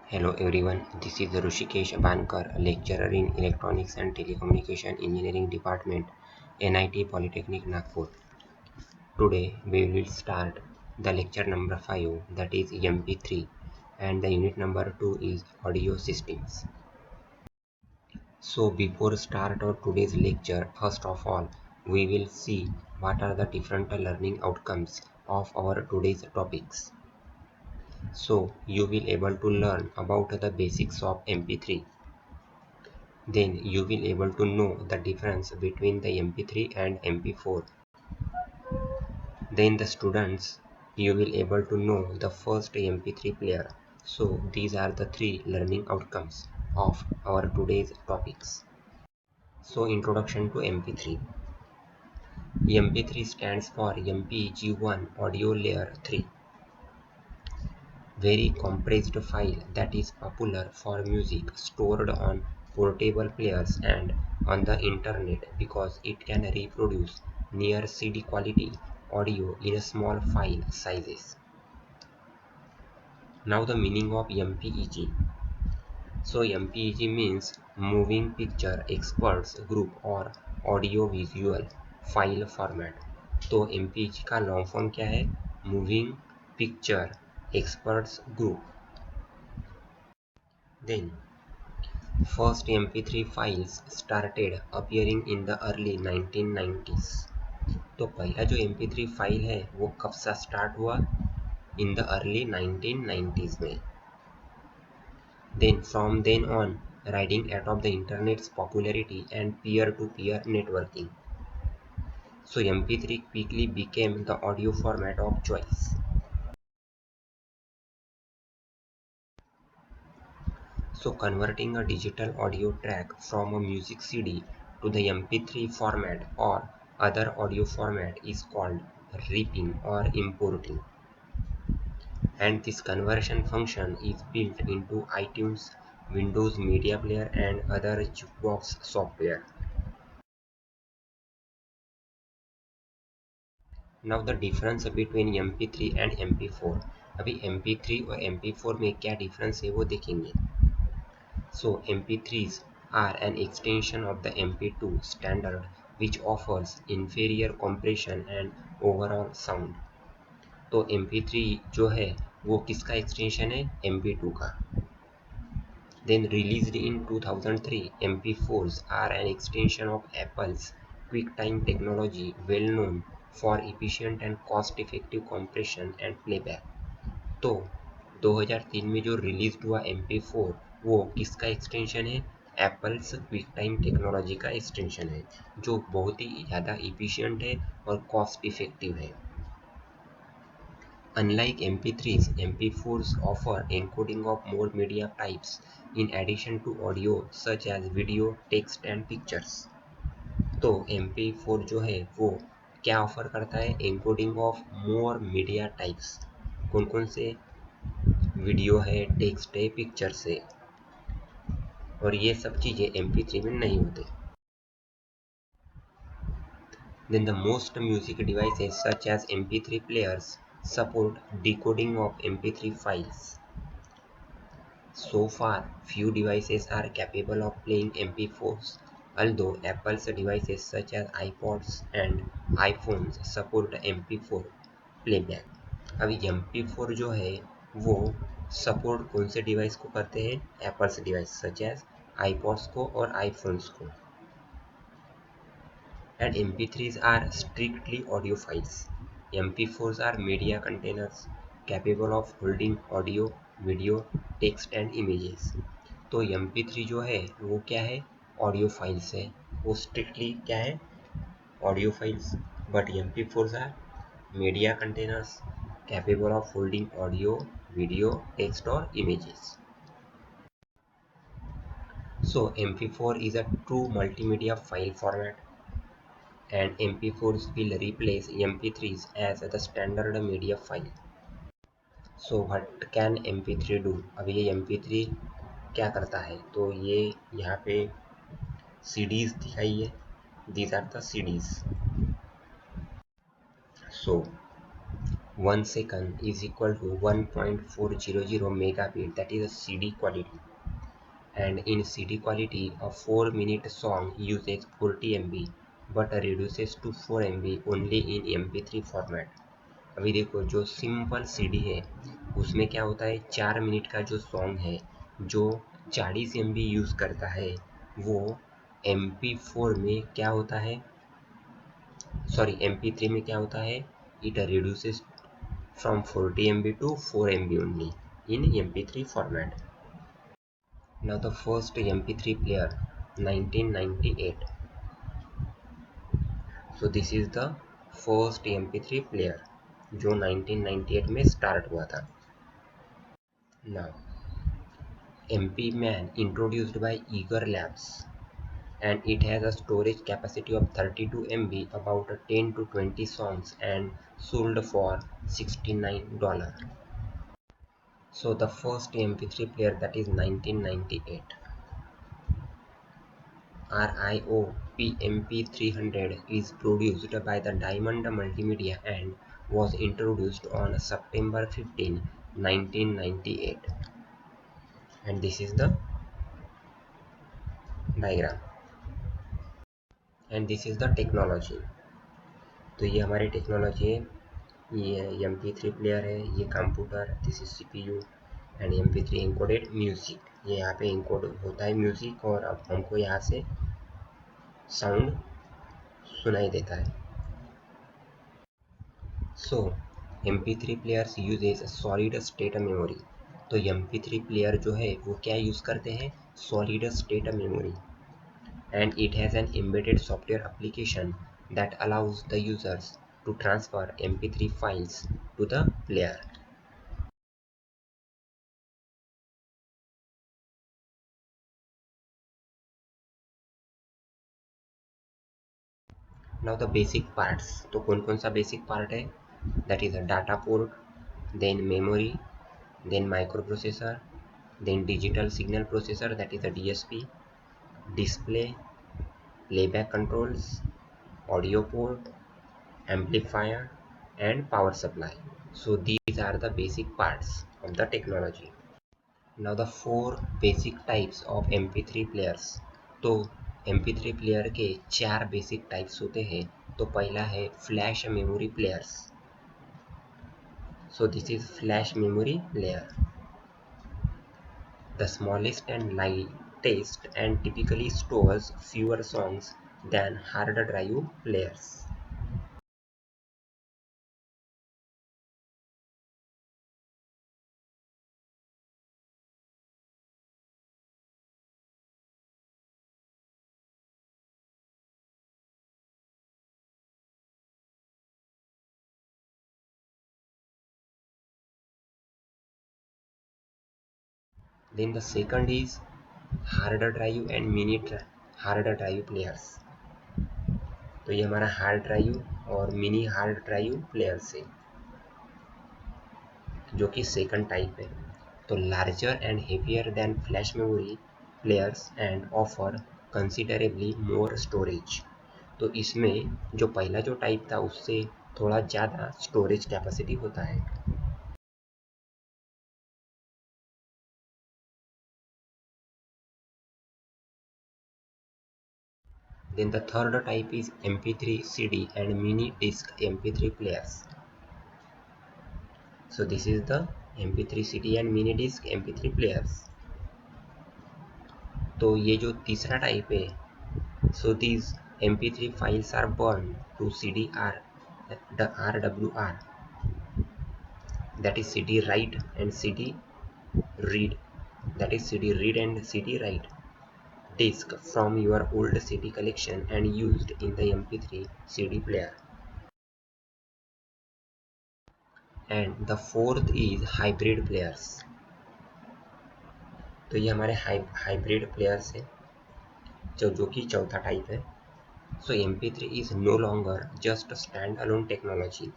Hello everyone, this is Rushikesh Bankar, lecturer in Electronics and Telecommunication Engineering Department, NIT Polytechnic Nagpur. Today we will start the lecture number 5, that is MP3, and the unit number 2 is Audio Systems. So before start of today's lecture, first of all, we will see what are the different learning outcomes of our today's topics. So you will able to learn about the basics of MP3. Then you will able to know the difference between the MP3 and MP4. Then the students, you will able to know the first MP3 player. So these are the three learning outcomes of our today's topics. So introduction to MP3. MP3 stands for MPEG-1 Audio Layer 3. Very compressed file that is popular for music stored on portable players and on the internet because it can reproduce near CD quality audio in small file sizes. Now the meaning of MPEG. So MPEG means Moving Picture Experts Group और audio visual file format. तो MPEG का long form क्या है? Moving picture experts group. Then first MP3 files started appearing in the early 1990s. तो पहला जो MP3 file है वो कब से स्टार्ट हुआ? In the early 1990s में. Then from then on, riding atop the internet's popularity and peer-to-peer networking. So MP3 quickly became the audio format of choice. So converting a digital audio track from a music CD to the MP3 format or other audio format is called ripping or importing. And this conversion function is built into iTunes, Windows Media Player and other jukebox software. Now the difference between MP3 and MP4. अभी MP3 और MP4 में क्या difference है वो देखेंगे. So MP3s are an extension of the MP2 standard which offers inferior compression and overall sound. तो MP3 जो है वो किसका extension है? MP2 का. Then released in 2003, MP4s are an extension of Apple's QuickTime technology, well known for efficient and cost-effective compression and playback. तो 2003 में जो रिलीज हुआ MP4 वो किसका एक्सटेंशन है? एप्पल्स क्विक टाइम टेक्नोलॉजी का एक्सटेंशन है जो बहुत ही ज़्यादा इफिशियंट है और कॉस्ट इफेक्टिव है. Unlike MP3s, MP4s offer encoding of more media types in addition to audio such as video, text and pictures. तो MP4 जो है वो क्या ऑफर करता है? Encoding of more media types. कौन कौन से? वीडियो है, टेक्स्ट है, पिक्चर्स है. और ये सब चीज़ें MP3 में नहीं होते. Then the most music devices such as MP3 players support decoding of MP3 files. So far, few devices are capable of playing MP4s, although Apple's devices such as iPods and iPhones support MP4 playback. अभी MP4 जो है वो support कौन से device को करते हैं? Apple's device such as iPods को और iPhones को. And MP3s are strictly audio files. MP4s are media containers capable of holding audio, video, text and images. तो MP3 जो है वो क्या है? ऑडियो फाइल्स है. वो स्ट्रिक्टली क्या है? Audio files. But MP4s are media containers capable of holding audio, video, text or images. So MP4 is a true multimedia file format and MP4s will replace MP3s as the standard media file. So what can MP3 do? अब ये MP3 क्या करता है? तो ये यहाँ पे CDs दिखाई है. These are the CDs. So 1 second is equal to 1.400 megabit, that is a CD quality. And in CD quality, a 4-minute song uses 40 MB but reduces to 4 MB only in MP3 format. अभी देखो जो simple CD है उसमें क्या होता है, 4 minute का जो सॉन्ग है जो 40 MB यूज़ करता है वो MP4 में क्या होता है, सॉरी MP3 में क्या होता है, it reduces from 40 MB to 4 MB only in MP3 format. Now the first MP3 player 1998. So this is the first MP3 player जो 1998 में स्टार्ट हुआ था। Now MP Man introduced by Eager Labs and it has a storage capacity of 32 MB, about 10 to 20 songs and sold for $69. So the first MP3 player, that is 1998. RIO PMP300 is produced by the Diamond Multimedia and was introduced on September 15, 1998. And this is the diagram and this is the technology. तो ये हमारी technology है, ये MP3 player है, ये computer, this is CPU and MP3 encoded music, ये यहाँ पे एन्कोड होता है म्यूजिक और अब हमको यहाँ से साउंड सुनाई देता है। सो MP3 players uses solid state memory. तो MP3 प्लेयर जो है वो क्या यूज़ करते हैं, solid state memory, and it has an embedded software application that allows the users to transfer MP3 files to the player. Now the basic parts, तो कौन कौन सा basic part है, that is a data port, then memory, then microprocessor, then digital signal processor, that is a DSP, display, playback controls, audio port, amplifier and power supply. So these are the basic parts of the technology. Now the four basic types of MP3 players. तो MP3 player के 4 basic types होते हैं। तो पहला है flash memory players. So this is flash memory player, the smallest and lightest and typically stores fewer songs than hard drive players. Then the second is hard drive and mini hard drive players. तो ये हमारा hard drive और mini hard drive players है जो कि second type है। तो larger and heavier than flash memory players and offer considerably more storage. तो इसमें जो पहला जो टाइप था उससे थोड़ा ज़्यादा स्टोरेज कैपेसिटी होता है। Then the third type is MP3 CD and mini disc MP3 players. So this is the MP3 CD and mini disc MP3 players. तो ये जो तीसरा टाइप है, so these MP3 files are burned to CDR, the RWR, that is CD write and CD read, that is CD read and CD write disk from your old CD collection and used in the MP3 CD player. And the fourth is hybrid players. तो ये हमारे hybrid players है जो कि चौथा type है। So MP3 is no longer just a standalone technology.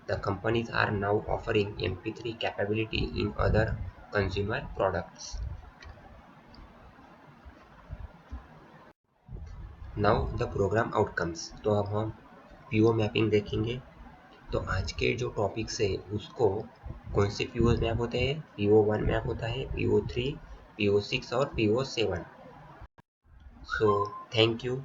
The companies are now offering MP3 capability in other consumer products. Now the program outcomes. तो अब हम PO मैपिंग देखेंगे तो आज के जो टॉपिक्स है उसको कौन से पीओज मैप होते हैं, PO1 मैप होता है, PO3, PO6 और PO7। So thank you.